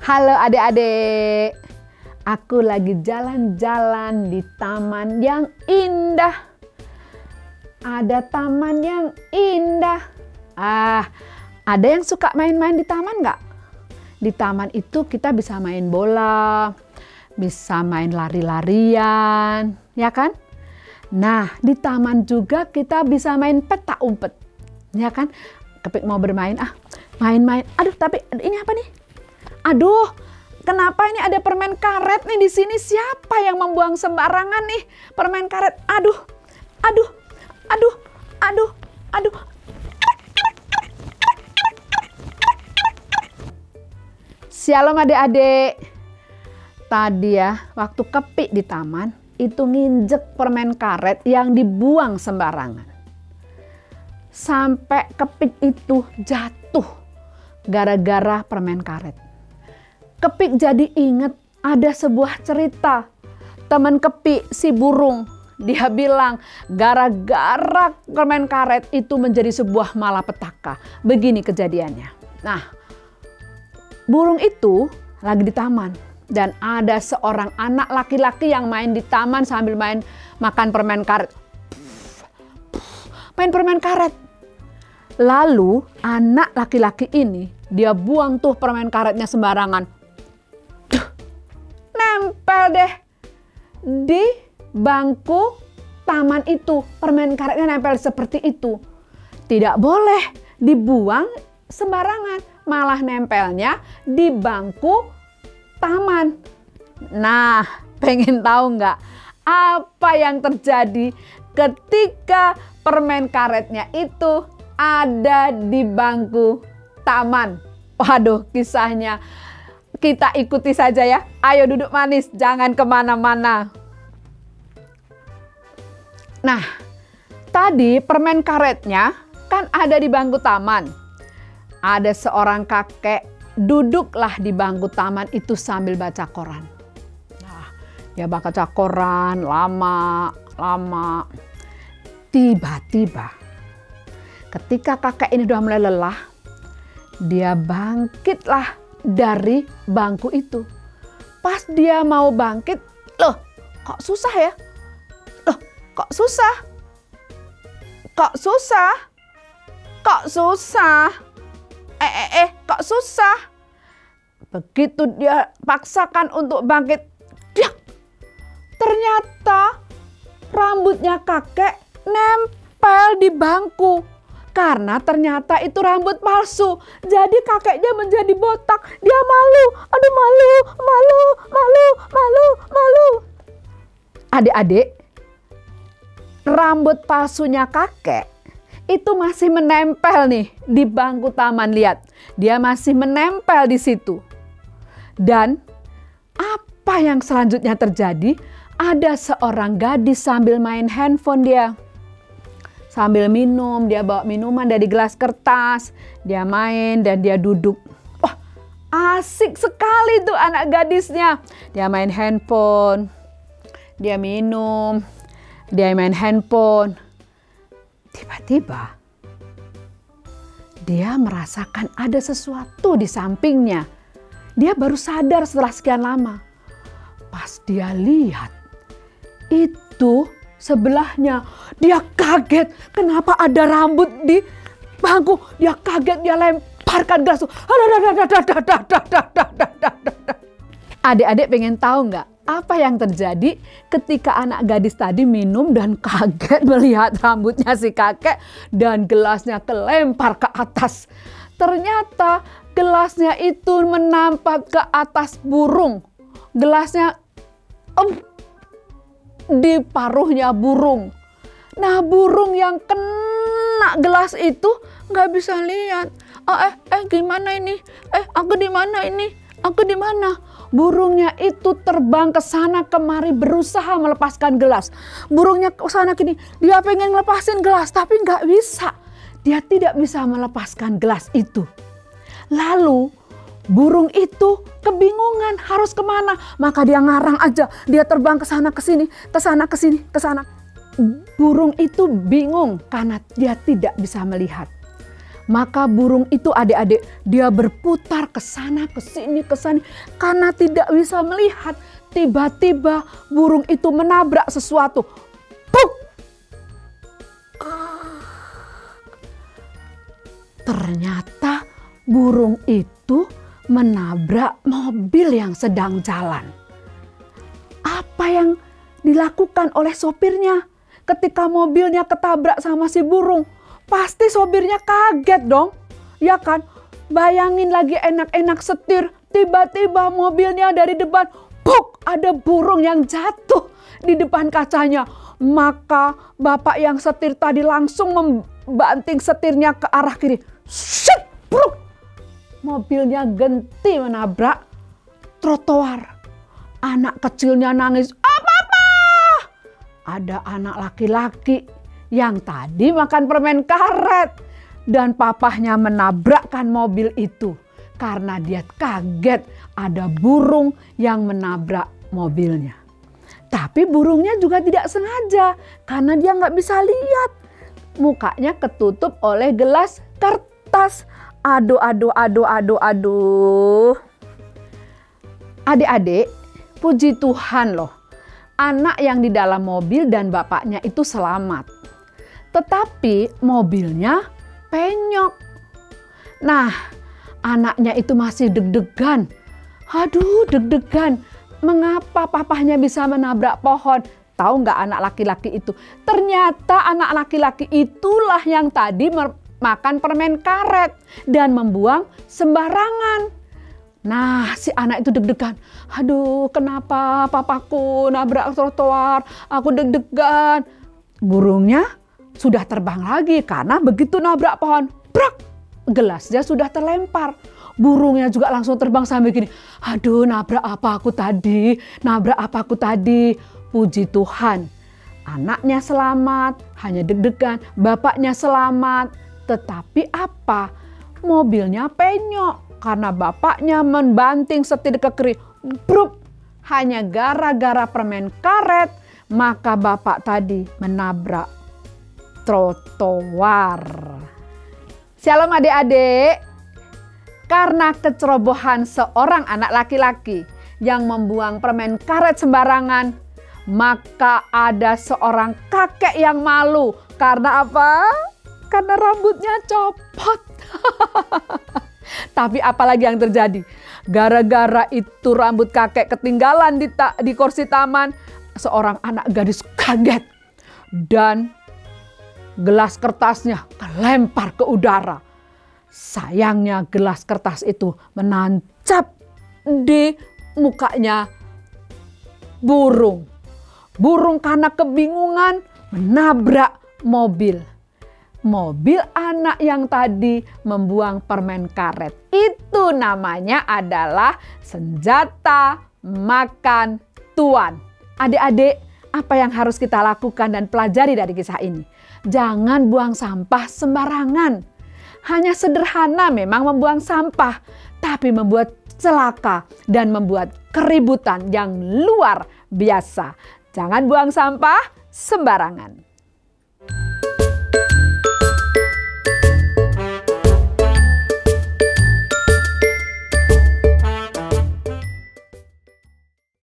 Halo adik-adik, aku lagi jalan-jalan di taman yang indah. Ada taman yang indah. Ada yang suka main-main di taman nggak? Di taman itu kita bisa main bola, bisa main lari-larian, ya kan? Nah, di taman juga kita bisa main petak umpet, ya kan? Kepik mau bermain, main-main. Aduh, tapi ini apa nih? Aduh, kenapa ini ada permen karet nih di sini? Siapa yang membuang sembarangan nih permen karet? Aduh. Shalom adik-adik. Tadi ya, waktu Kepik di taman, itu nginjek permen karet yang dibuang sembarangan. Sampai Kepik itu jatuh gara-gara permen karet. Kepik jadi ingat ada sebuah cerita. Teman Kepik, si burung, dia bilang gara-gara permen karet itu menjadi sebuah malapetaka. Begini kejadiannya. Nah, burung itu lagi di taman dan ada seorang anak laki-laki yang main di taman sambil makan permen karet. Main permen karet. Lalu anak laki-laki ini dia buang tuh permen karetnya sembarangan. Nempel deh di bangku taman itu. Permen karetnya nempel seperti itu. Tidak boleh dibuang sembarangan. Malah nempelnya di bangku taman. Nah, pengen tahu nggak apa yang terjadi ketika permen karetnya itu ada di bangku taman? Waduh, kisahnya kita ikuti saja ya. Ayo duduk manis, jangan kemana-mana. Nah, tadi permen karetnya kan ada di bangku taman. Ada seorang kakek duduklah di bangku taman itu sambil baca koran. Nah, dia baca koran lama. Tiba-tiba ketika kakek ini sudah mulai lelah, dia bangkitlah dari bangku itu. Pas dia mau bangkit, loh kok susah ya? Loh kok susah? Kok susah? Kok susah? Kok susah? Begitu dia paksakan untuk bangkit, ternyata rambutnya kakek nempel di bangku. Karena ternyata itu rambut palsu. Jadi kakeknya menjadi botak. Dia malu. Aduh, malu. Adik-adik, rambut palsunya kakek itu masih menempel nih di bangku taman. Lihat, dia masih menempel di situ. Dan apa yang selanjutnya terjadi? Ada seorang gadis sambil main handphone dia. Sambil minum, dia bawa minuman dari gelas kertas. Dia main dan dia duduk. Wah, asik sekali tuh anak gadisnya. Dia main handphone. Dia minum. Dia main handphone. Tiba-tiba dia merasakan ada sesuatu di sampingnya. Dia baru sadar setelah sekian lama. Pas dia lihat, itu sebelahnya. Dia kaget. Kenapa ada rambut di bangku? Dia kaget, dia lemparkan gelas. Adik-adik pengen tahu nggak apa yang terjadi ketika anak gadis tadi minum dan kaget melihat rambutnya si kakek dan gelasnya kelempar ke atas. Ternyata gelasnya itu menampak ke atas burung. Gelasnya di paruhnya burung. Nah, burung yang kena gelas itu nggak bisa lihat. Gimana ini? Aku di mana ini? Aku di mana? Burungnya itu terbang ke sana kemari berusaha melepaskan gelas. Burungnya ke sana kini, dia pengen ngelepasin gelas tapi nggak bisa. Dia tidak bisa melepaskan gelas itu. Lalu burung itu kebingungan harus kemana. Maka dia ngarang aja. Dia terbang ke sana ke sini, ke sana ke sini, ke sana. Burung itu bingung karena dia tidak bisa melihat. Maka burung itu adik-adik, dia berputar ke sana, ke sini, karena tidak bisa melihat. Tiba-tiba burung itu menabrak sesuatu. Puk! Ternyata burung itu menabrak mobil yang sedang jalan. Apa yang dilakukan oleh sopirnya ketika mobilnya ketabrak sama si burung? Pasti sopirnya kaget dong, ya kan? Bayangin lagi enak-enak setir, tiba-tiba mobilnya dari depan, puk, ada burung yang jatuh di depan kacanya. Maka bapak yang setir tadi langsung membanting setirnya ke arah kiri. Shit, bruk. Mobilnya genti menabrak trotoar. Anak kecilnya nangis, apa-apa. Ada anak laki-laki yang tadi makan permen karet. Dan papahnya menabrakkan mobil itu. Karena dia kaget ada burung yang menabrak mobilnya. Tapi burungnya juga tidak sengaja. Karena dia nggak bisa lihat. Mukanya ketutup oleh gelas kertas. Aduh. Adik-adik, puji Tuhan loh. Anak yang di dalam mobil dan bapaknya itu selamat. Tetapi mobilnya penyok. Nah, anaknya itu masih deg-degan. Aduh, deg-degan. Mengapa papahnya bisa menabrak pohon? Tahu nggak anak laki-laki itu? Ternyata anak laki-laki itulah yang tadi makan permen karet dan membuang sembarangan. Nah, si anak itu deg-degan. Aduh, kenapa papaku nabrak trotoar? Aku deg-degan. Burungnya sudah terbang lagi karena begitu nabrak pohon, brak, gelasnya sudah terlempar. Burungnya juga langsung terbang sambil gini. Aduh, nabrak apa aku tadi? Puji Tuhan. Anaknya selamat, hanya deg-degan. Bapaknya selamat. Tetapi apa? Mobilnya penyok karena bapaknya membanting setir ke kiri. Bruk, hanya gara-gara permen karet, maka bapak tadi menabrak trotoar. Shalom adik-adik. Karena kecerobohan seorang anak laki-laki yang membuang permen karet sembarangan, maka ada seorang kakek yang malu. Karena apa? Karena rambutnya copot. Tapi apalagi yang terjadi? Gara-gara itu rambut kakek ketinggalan di kursi taman, seorang anak gadis kaget dan gelas kertasnya kelempar ke udara. Sayangnya gelas kertas itu menancap di mukanya burung. Burung karena kebingungan menabrak mobil. Mobil anak yang tadi membuang permen karet. Itu namanya adalah senjata makan tuan. Adik-adik, apa yang harus kita lakukan dan pelajari dari kisah ini? Jangan buang sampah sembarangan. Hanya sederhana memang membuang sampah, tapi membuat celaka dan membuat keributan yang luar biasa. Jangan buang sampah sembarangan.